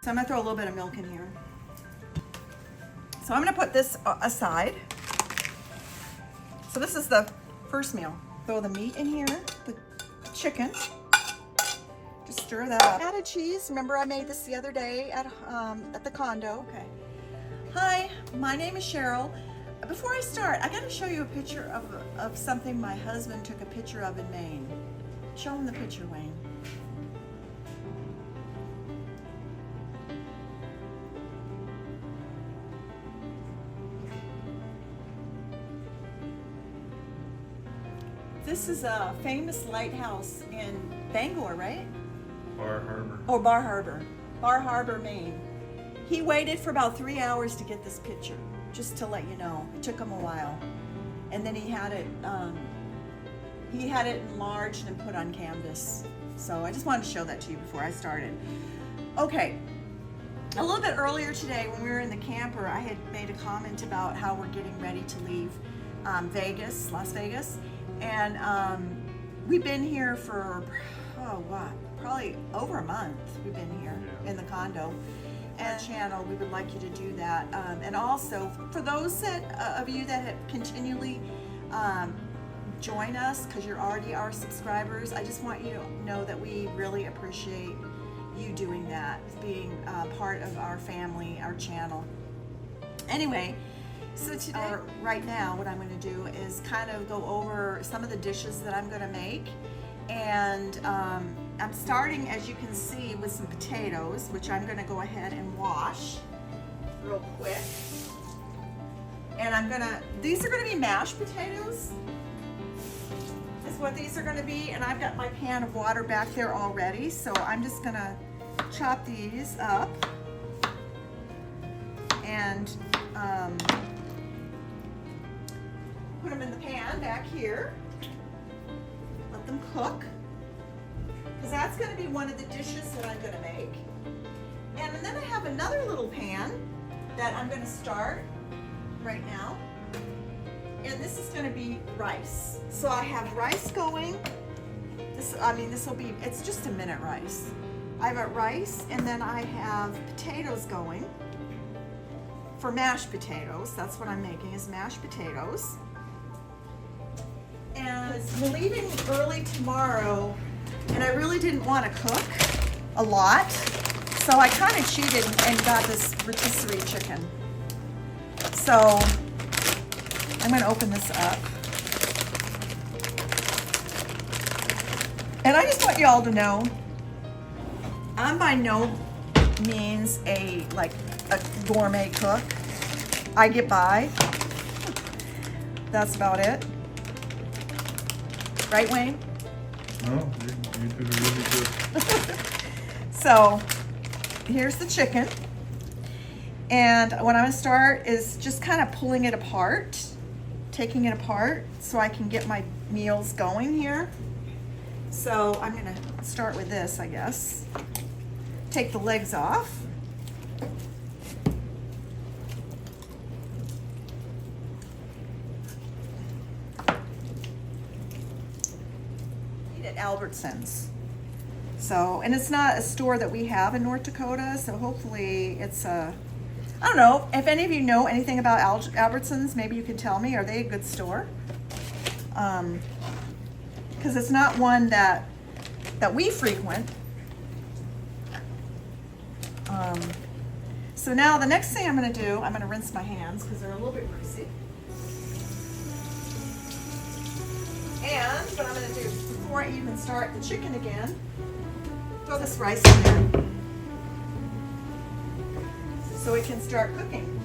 So I'm gonna throw a little bit of milk in here. So I'm gonna put this aside. So this is the first meal. Throw the meat in here, the chicken. Just stir that up. Added cheese. Remember I made this the other day at the condo. Okay. Hi, my name is Cheryl. Before I start, I gotta show you a picture of something my husband took a picture of in Maine. Show him the picture, Wayne. This is a famous lighthouse in Bangor, right? Bar Harbor. Oh, Bar Harbor. Bar Harbor, Maine. He waited for about 3 hours to get this picture, just to let you know. It took him a while. And then he had it enlarged and put on canvas. So I just wanted to show that to you before I started. Okay. A little bit earlier today when we were in the camper, I had made a comment about how we're getting ready to leave Vegas, Las Vegas. And we've been here for, probably over a month we've been here in the condo. And channel, we would like you to do that. And also, for those of you that have continually join us, because you're already our subscribers, I just want you to know that we really appreciate you doing that, being part of our family, our channel. Anyway, so today, right now, what I'm going to do is kind of go over some of the dishes that I'm going to make. And I'm starting, as you can see, with some potatoes, which I'm going to go ahead and wash real quick. And these are going to be mashed potatoes, is what these are going to be. And I've got my pan of water back there already, so I'm just going to chop these up and put them in the pan back here. Let them cook, because that's going to be one of the dishes that I'm going to make. And then I have another little pan that I'm going to start right now. And this is going to be rice. So I have rice going. It's just a minute rice. I have a rice, and then I have potatoes going for mashed potatoes. That's what I'm making, is mashed potatoes. And we're leaving early tomorrow, and I really didn't want to cook a lot, so I kind of cheated and got this rotisserie chicken. So I'm going to open this up. And I just want you all to know, I'm by no means a gourmet cook. I get by. That's about it. Right, Wayne? No, you did really good. So here's the chicken. And what I'm going to start is just kind of pulling it apart, taking it apart so I can get my meals going here. So I'm going to start with this, I guess. Take the legs off. At Albertsons. So, and it's not a store that we have in North Dakota, so hopefully it's I don't know, if any of you know anything about Albertsons, maybe you can tell me. Are they a good store? Because it's not one that we frequent. So now the next thing I'm going to do, I'm going to rinse my hands because they're a little bit greasy. And what I'm going to do, before I even start the chicken again, throw this rice in there so it can start cooking.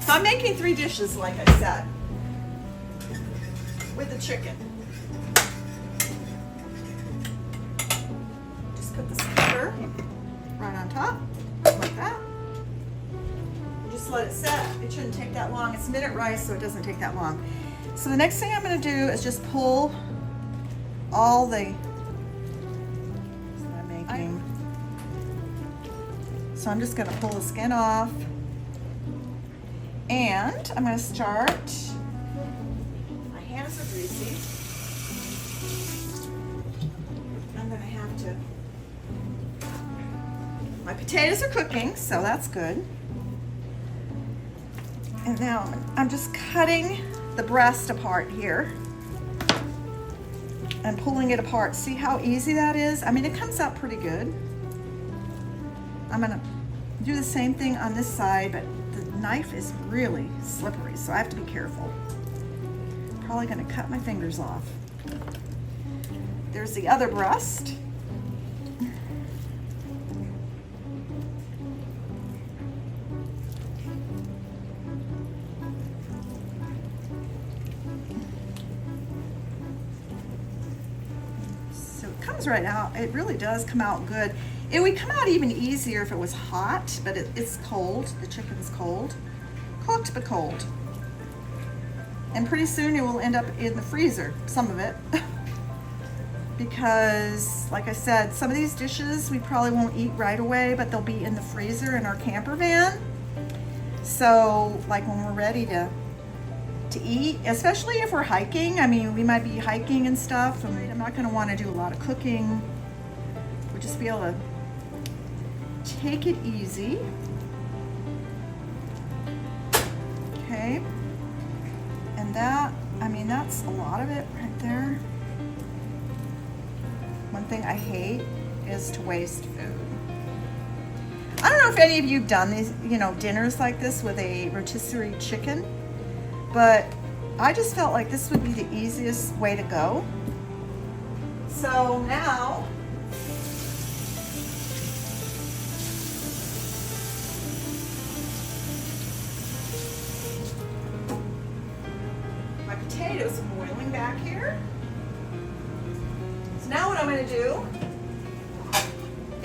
So I'm making 3 dishes, like I said, with the chicken. Just put the cover right on top, like that. Just let it set. It shouldn't take that long. It's minute rice, so it doesn't take that long. So the next thing I'm going to do is just pull all the that I'm making. So I'm just going to pull the skin off, and I'm going to start. My hands are greasy. I'm going gonna have to, my potatoes are cooking, so that's good. And now I'm just cutting the breast apart here and pulling it apart. See how easy that is? I mean, it comes out pretty good. I'm gonna do the same thing on this side, but the knife is really slippery, so I have to be careful. Probably gonna cut my fingers off. There's the other breast. So it comes right out. It really does come out good. It would come out even easier if it was hot, but it's cold. The chicken's cold. Cooked but cold. And pretty soon it will end up in the freezer, some of it. Because, like I said, some of these dishes we probably won't eat right away, but they'll be in the freezer in our camper van. So, like when we're ready to eat, especially if we're hiking. I mean, we might be hiking and stuff, and I'm not gonna wanna do a lot of cooking. We'll just be able to take it easy. Okay. And that, I mean, that's a lot of it right there. One thing I hate is to waste food. I don't know if any of you have done these, dinners like this with a rotisserie chicken, but I just felt like this would be the easiest way to go. So now, my potatoes are boiling back here. So now what I'm going to do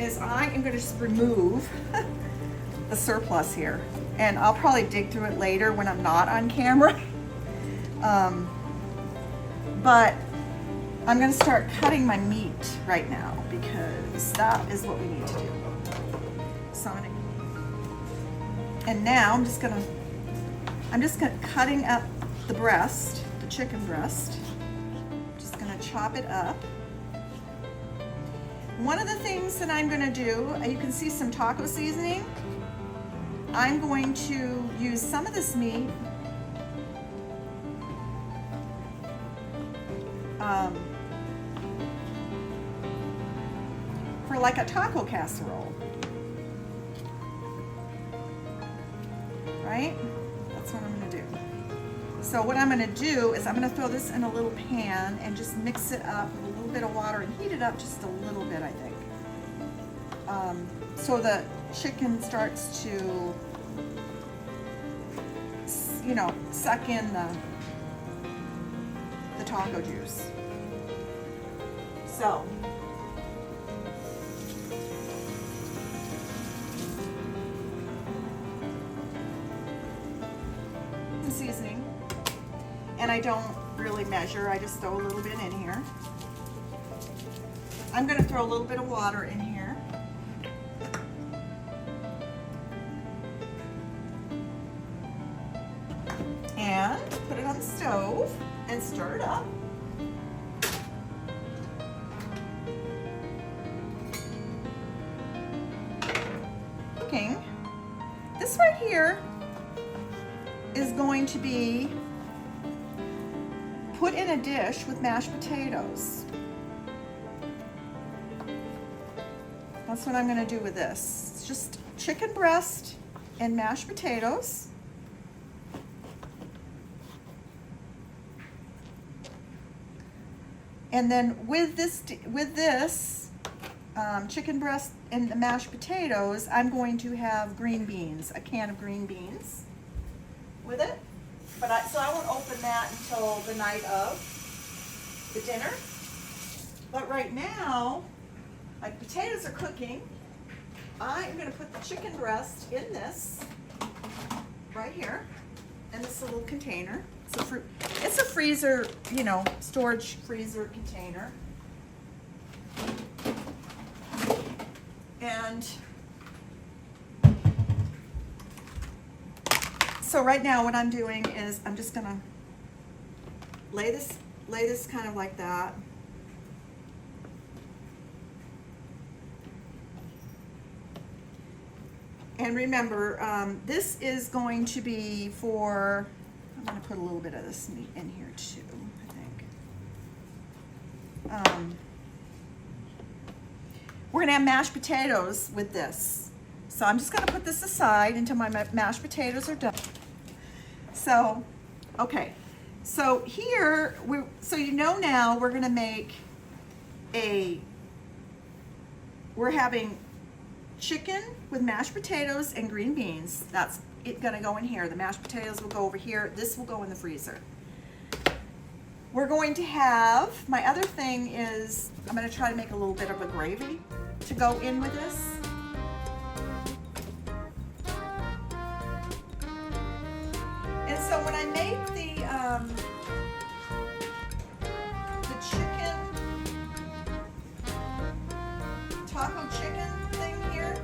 is I am going to just remove the surplus here, and I'll probably dig through it later when I'm not on camera. But I'm going to start cutting my meat right now because that is what we need to do. So I'm going to, and now I'm just going to cutting up the breast, the chicken breast. Just going to chop it up. One of the things that I'm going to do, you can see some taco seasoning. I'm going to use some of this meat for like a taco casserole, right? That's what I'm going to do. So what I'm going to do is I'm going to throw this in a little pan and just mix it up with a little bit of water and heat it up just a little bit, I think. So the chicken starts to, suck in the taco juice. So, seasoning, and I don't really measure, I just throw a little bit in here. I'm going to throw a little bit of water in here. And put it on the stove and stir it up. Cooking. This right here is going to be put in a dish with mashed potatoes. That's what I'm going to do with this. It's just chicken breast and mashed potatoes. And then with this chicken breast and the mashed potatoes, I'm going to have green beans, a can of green beans with it. So I won't open that until the night of the dinner. But right now, my potatoes are cooking. I'm going to put the chicken breast in this right here, in this little container. It's a freezer, storage freezer container. And so right now what I'm doing is I'm just gonna lay this kind of like that. And remember, this is going to be for, I'm going to put a little bit of this meat in here too, I think. We're going to have mashed potatoes with this. So I'm just going to put this aside until my mashed potatoes are done. So, okay. So here, so you know now we're going to make we're having chicken with mashed potatoes and green beans. That's it going to go in here. The mashed potatoes will go over here. This will go in the freezer. We're going to have, my other thing is, I'm going to try to make a little bit of a gravy to go in with this. And so when I make the chicken, taco chicken thing here,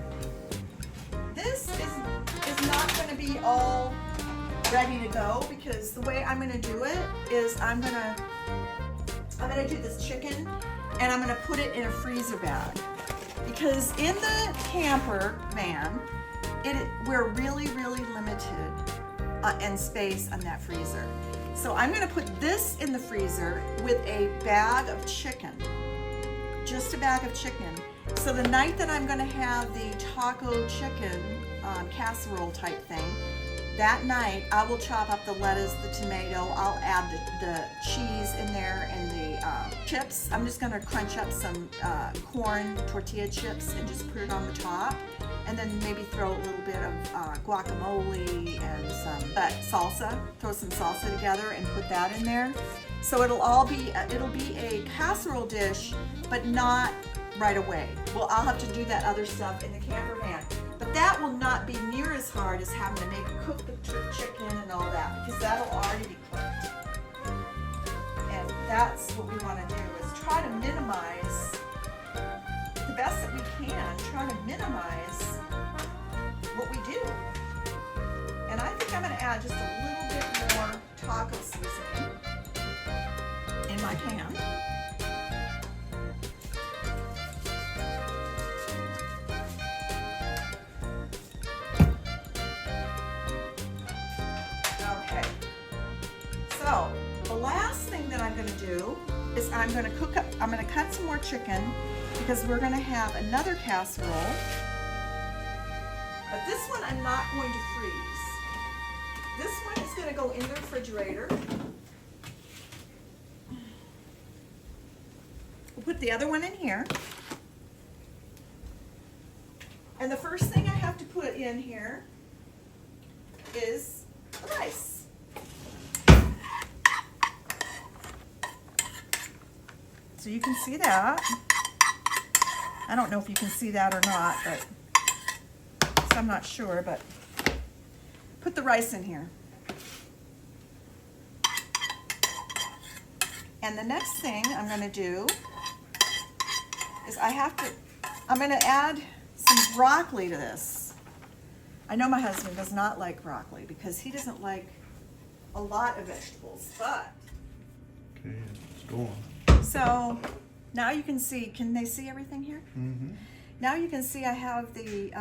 this is not going to be all ready to go, because the way I'm going to do it is I'm going to do this chicken and I'm going to put it in a freezer bag, because in the camper van we're really limited in space on that freezer. So I'm going to put this in the freezer with a bag of chicken, just a bag of chicken. So the night that I'm going to have the taco chicken casserole type thing, that night I will chop up the lettuce, the tomato, I'll add the cheese in there and the chips. I'm just going to crunch up some corn tortilla chips and just put it on the top. And then maybe throw a little bit of guacamole and some salsa. Throw some salsa together and put that in there. So it'll be a casserole dish, but not right away. Well, I'll have to do that other stuff in the camper van. But that will not be near as hard as having to cook the chicken and all that, because that'll already be cooked. And that's what we want to do, is try to minimize, the best that we can, try to minimize what we do. And I think I'm going to add just a little bit more taco seasoning in my pan. Okay. So the last thing that I'm going to do is I'm going to cut some more chicken, because we're going to have another casserole. But this one I'm not going to freeze. This one is going to go in the refrigerator. We'll put the other one in here. And the first thing I have to put in here is the rice. So you can see that. I don't know if you can see that or not, but I'm not sure, but put the rice in here. And the next thing I'm going to do is I'm going to add some broccoli to this. I know my husband does not like broccoli because he doesn't like a lot of vegetables, but. Okay, let's go on. So now you can see, can they see everything here? Mm-hmm. Now you can see I have the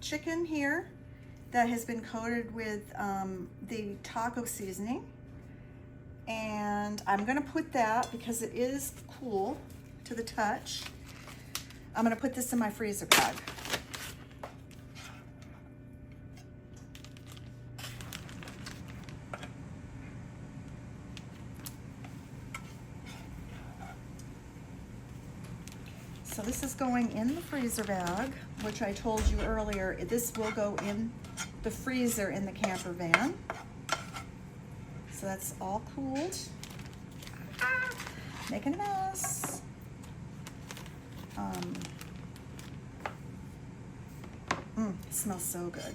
chicken here that has been coated with the taco seasoning. And I'm going to put that, because it is cool to the touch, I'm going to put this in my freezer bag. So this is going in the freezer bag, which I told you earlier, this will go in the freezer in the camper van. So that's all cooled. Making a mess. It smells so good.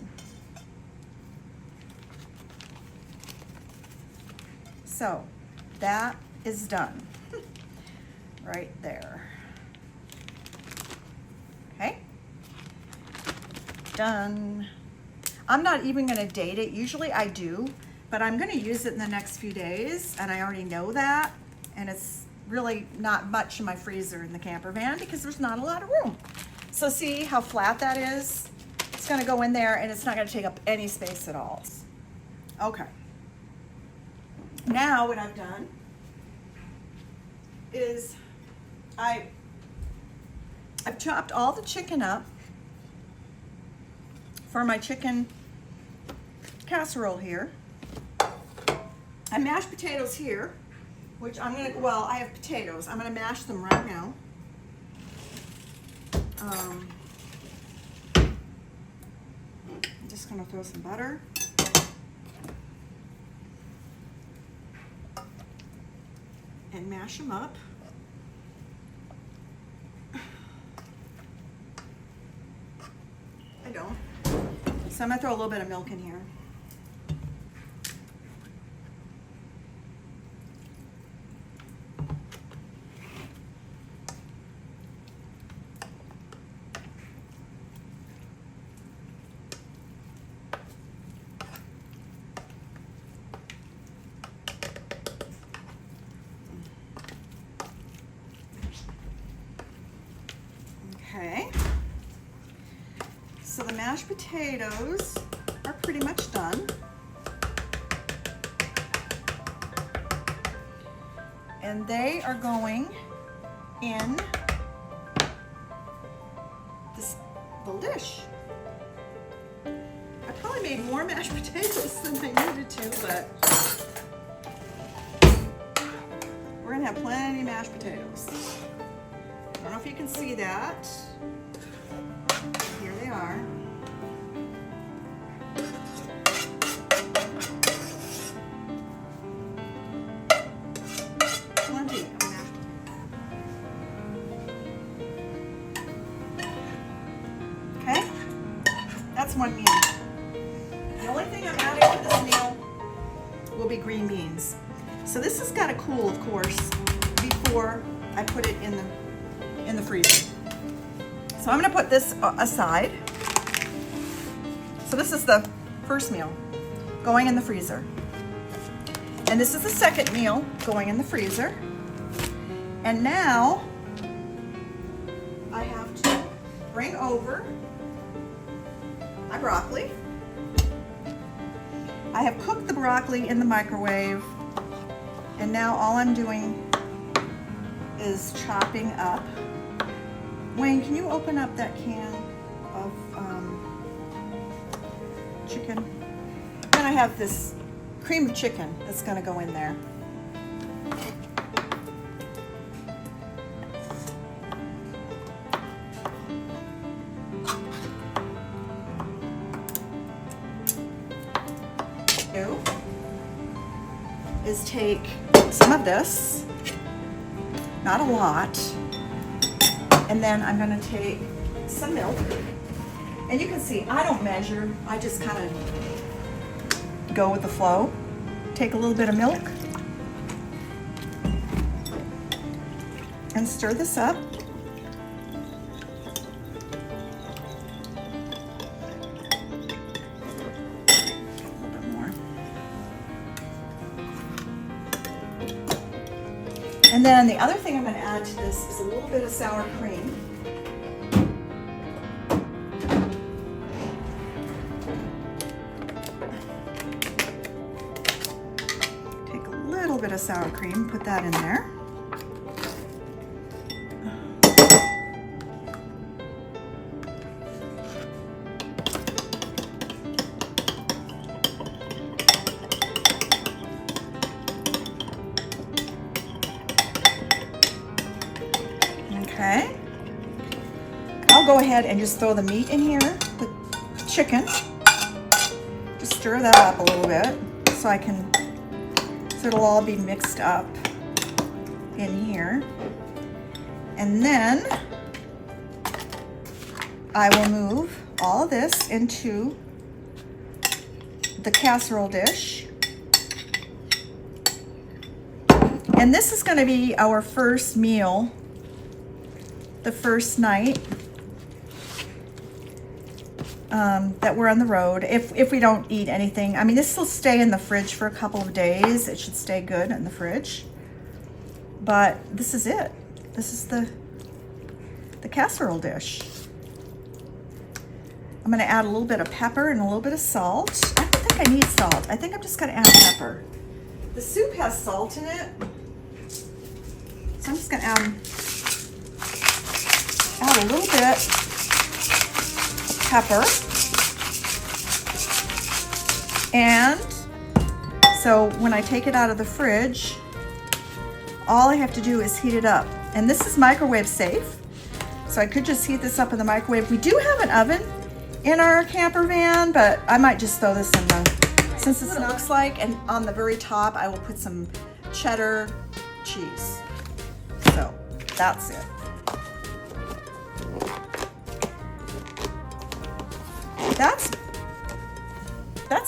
So that is done right there. Okay, done. I'm not even going to date it. Usually I do, but I'm going to use it in the next few days, and I already know that, and it's really not much in my freezer in the camper van because there's not a lot of room. So see how flat that is? It's gonna go in there and it's not gonna take up any space at all. Okay. Now what I've done is I've chopped all the chicken up for my chicken casserole here. I mashed potatoes here, which I'm gonna, well, I have potatoes. I'm gonna mash them right now. I'm just gonna throw some butter. And mash them up. I don't. So I'm gonna throw a little bit of milk in here. Okay, so the mashed potatoes are pretty much done. And they are going in this little dish. I probably made more mashed potatoes than I needed to, but we're gonna have plenty of mashed potatoes. I don't know if you can see that. Here they are. Plenty of mashed potatoes. Okay, that's one meal. The only thing I'm adding to this meal will be green beans. So this has got to cool, of course, before I put it in the freezer. So I'm going to put this aside. So this is the first meal going in the freezer. And this is the second meal going in the freezer. And now I have to bring over my broccoli. I have cooked the broccoli in the microwave. And now all I'm doing is chopping up. Wayne, can you open up that can of chicken? Then I have this cream of chicken that's going to go in there. Is take some of this, not a lot, and then I'm going to take some milk. And you can see I don't measure, I just kind of go with the flow. Take a little bit of milk and stir this up. And then the other thing I'm going to add to this is a little bit of sour cream. Take a little bit of sour cream, put that in there. Okay, I'll go ahead and just throw the meat in here, the chicken. Just stir that up a little bit so it'll all be mixed up in here. And then I will move all of this into the casserole dish. And this is going to be our first meal, the first night that we're on the road. If we don't eat anything, I mean, this will stay in the fridge for a couple of days. It should stay good in the fridge. But this is it. This is the casserole dish. I'm gonna add a little bit of pepper and a little bit of salt. I don't think I need salt. I think I'm just gonna add pepper. The soup has salt in it, so I'm just gonna add a little bit of pepper. And so when I take it out of the fridge, all I have to do is heat it up. And this is microwave safe, so I could just heat this up in the microwave. We do have an oven in our camper van, but I might just throw this in the, since it's what it looks like, and on the very top I will put some cheddar cheese. So that's it. That's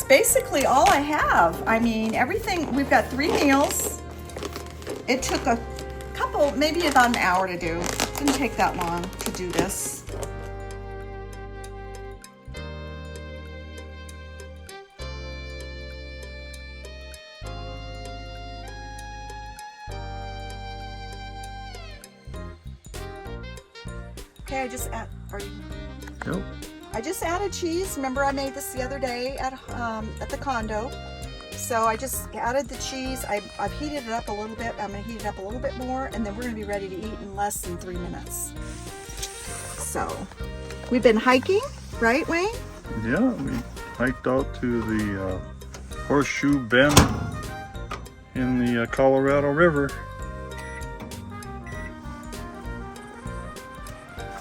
basically all I have. I mean, everything, we've got 3 meals. It took a couple, maybe about an hour to do. It didn't take that long to do this. Okay, I just added cheese. Remember, I made this the other day at the condo. So I just added the cheese. I've heated it up a little bit. I'm gonna heat it up a little bit more, and then we're gonna be ready to eat in less than 3 minutes. So we've been hiking, right, Wayne? Yeah, we hiked out to the Horseshoe Bend in the Colorado River.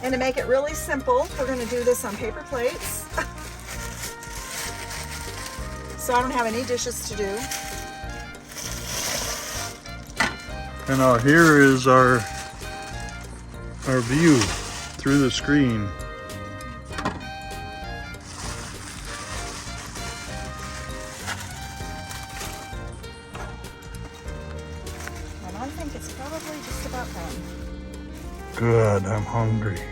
And to make it really simple, we're gonna do this on paper plates. So I don't have any dishes to do. And out here is our view through the screen. And I think it's probably just about done. Good, I'm hungry.